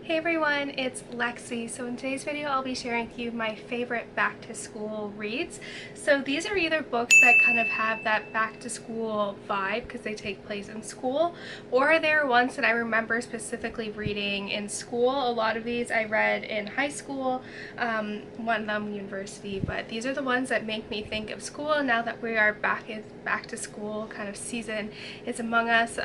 Hey everyone, it's Lexie. So in today's video I'll be sharing with you my favorite back to school reads. So these are either books that kind of have that back to school vibe because they take place in school, or they're ones that I remember specifically reading in school. A lot of these I read in high school, one of them university, but these are the ones that make me think of school now that we are back to school kind of season is among us.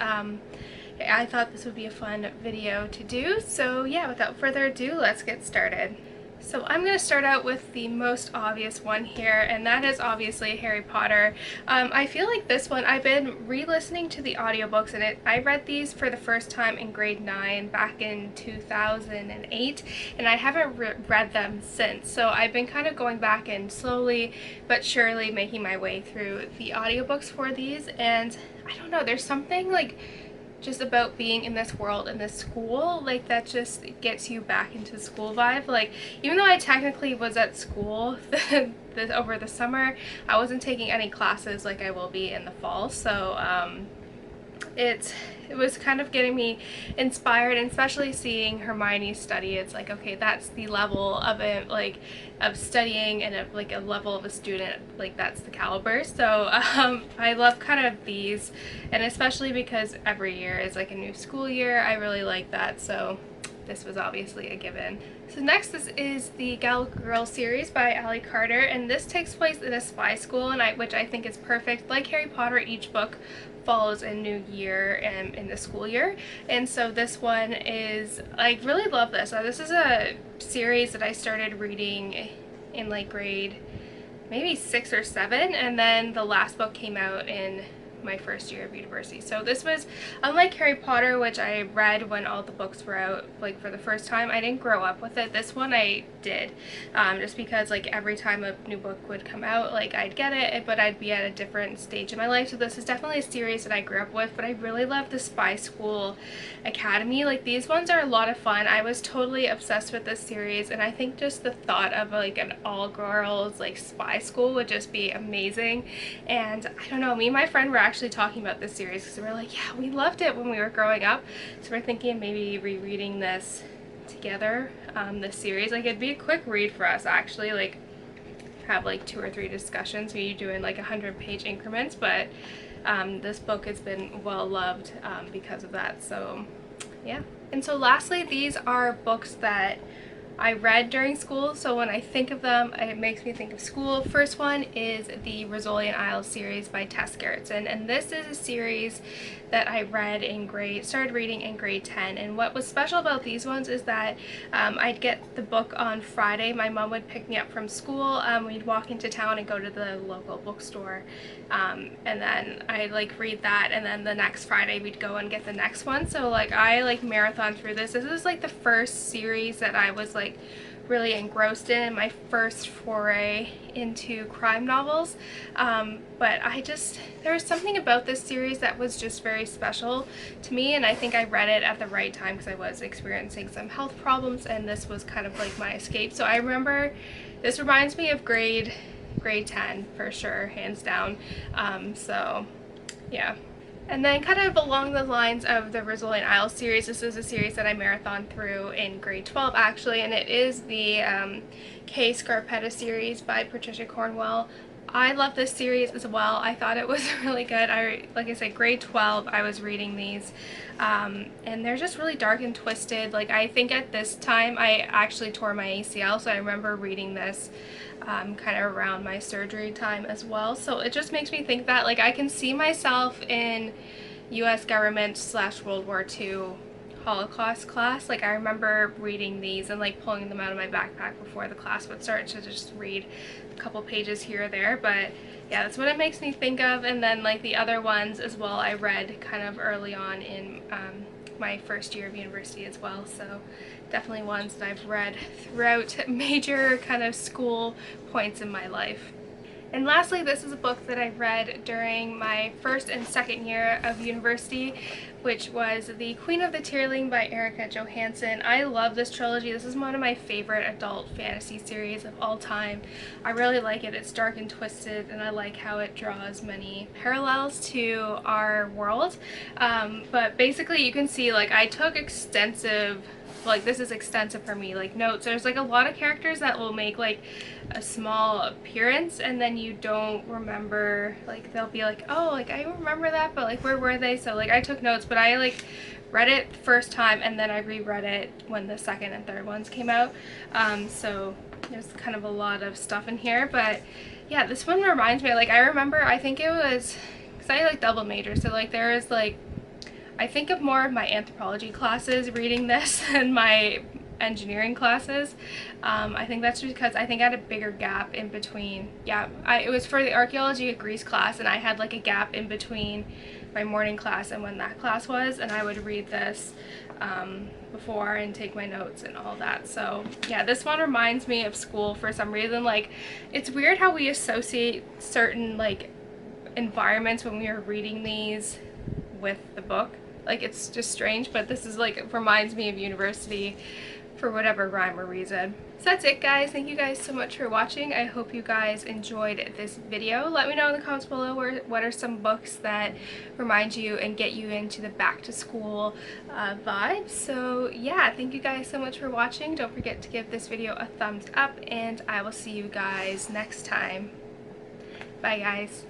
I thought this would be a fun video to do, so yeah, without further ado, let's get started. So I'm going to start out with the most obvious one here, and that is obviously Harry Potter. I feel like this one, I've been re-listening to the audiobooks, and I read these for the first time in grade 9 back in 2008, and I haven't read them since. So I've been kind of going back and slowly but surely making my way through the audiobooks for these, and I don't know, there's something like just about being in this world in this school, like that just gets you back into the school vibe. Like, even though I technically was at school over the summer, I wasn't taking any classes like I will be in the fall, so it was kind of getting me inspired, and especially seeing Hermione study, it's like, okay, that's the level of it, like of studying, and like a level of a student, like that's the caliber. So I love kind of these, and especially because every year is like a new school year, I really like that, so this was obviously a given. So next, this is the Gal Girl series by Ali Carter, and this takes place in a spy school, and which I think is perfect. Like Harry Potter, each book follows a new year in the school year, and so this one is, I really love this. This is a series that I started reading in like grade maybe 6 or 7, and then the last book came out in my first year of university. So this was, unlike Harry Potter, which I read when all the books were out, like for the first time, I didn't grow up with it. This one I did, just because like every time a new book would come out, like I'd get it, but I'd be at a different stage in my life. So this is definitely a series that I grew up with, but I really love the Spy School Academy. Like, these ones are a lot of fun. I was totally obsessed with this series, and I think just the thought of like an all-girls like spy school would just be amazing. And I don't know, me and my friend were actually talking about this series because we were like, yeah, we loved it when we were growing up, so we're thinking of maybe rereading this together, this series. Like, it'd be a quick read for us, actually, like have like 2 or 3 discussions, maybe doing like 100-page increments, but this book has been well loved because of that, so yeah. And so lastly, these are books that I read during school, so when I think of them, it makes me think of school. First one is the Rizzoli Isles series by Tess, Gerritsen, and this is a series that I read started reading in grade 10, and what was special about these ones is that I'd get the book on Friday. My mom would pick me up from school, we'd walk into town and go to the local bookstore, and then I'd like read that, and then the next Friday we'd go and get the next one. So like I like marathon through this. This is like the first series that I was like really engrossed in, my first foray into crime novels, but there was something about this series that was just very special to me, and I think I read it at the right time because I was experiencing some health problems, and this was kind of like my escape. So I remember this reminds me of grade 10 for sure, hands down. So yeah. And then kind of along the lines of the Rizzoli Isles series, this is a series that I marathoned through in grade 12 actually, and it is the K. Scarpetta series by Patricia Cornwell. I love this series as well. I thought it was really good. Like I said, grade 12 I was reading these, and they're just really dark and twisted. Like, I think at this time I actually tore my ACL, so I remember reading this kind of around my surgery time as well. So it just makes me think that like I can see myself in US government / World War II Holocaust class. Like, I remember reading these and like pulling them out of my backpack before the class would start to just read a couple pages here or there. But yeah, that's what it makes me think of. And then like the other ones as well, I read kind of early on in my first year of university as well, so definitely ones that I've read throughout major kind of school points in my life. And lastly, this is a book that I read during my first and second year of university, which was The Queen of the Tearling by Erika Johanson. I love this trilogy. This is one of my favorite adult fantasy series of all time. I really like it. It's dark and twisted, and I like how it draws many parallels to our world. But basically you can see, like, I took extensive but like this is extensive for me, like notes. There's like a lot of characters that will make like a small appearance and then you don't remember, like they'll be like, oh, like I remember that, but like where were they? So like I took notes, but I like read it the first time and then I reread it when the second and third ones came out. So there's kind of a lot of stuff in here, but yeah, this one reminds me, like I remember, I think it was, because I like double major, so like there is like, I think of more of my anthropology classes reading this than my engineering classes. I think that's because I think I had a bigger gap in between. Yeah, it was for the archaeology of Greece class, and I had like a gap in between my morning class and when that class was, and I would read this before and take my notes and all that. So yeah, this one reminds me of school for some reason. Like it's weird how we associate certain like environments when we are reading these with the book. Like it's just strange, but this is like, it reminds me of university for whatever rhyme or reason. So that's it, guys. Thank you guys so much for watching. I hope you guys enjoyed this video. Let me know in the comments below what are some books that remind you and get you into the back to school vibe. So yeah, thank you guys so much for watching. Don't forget to give this video a thumbs up, and I will see you guys next time. Bye, guys.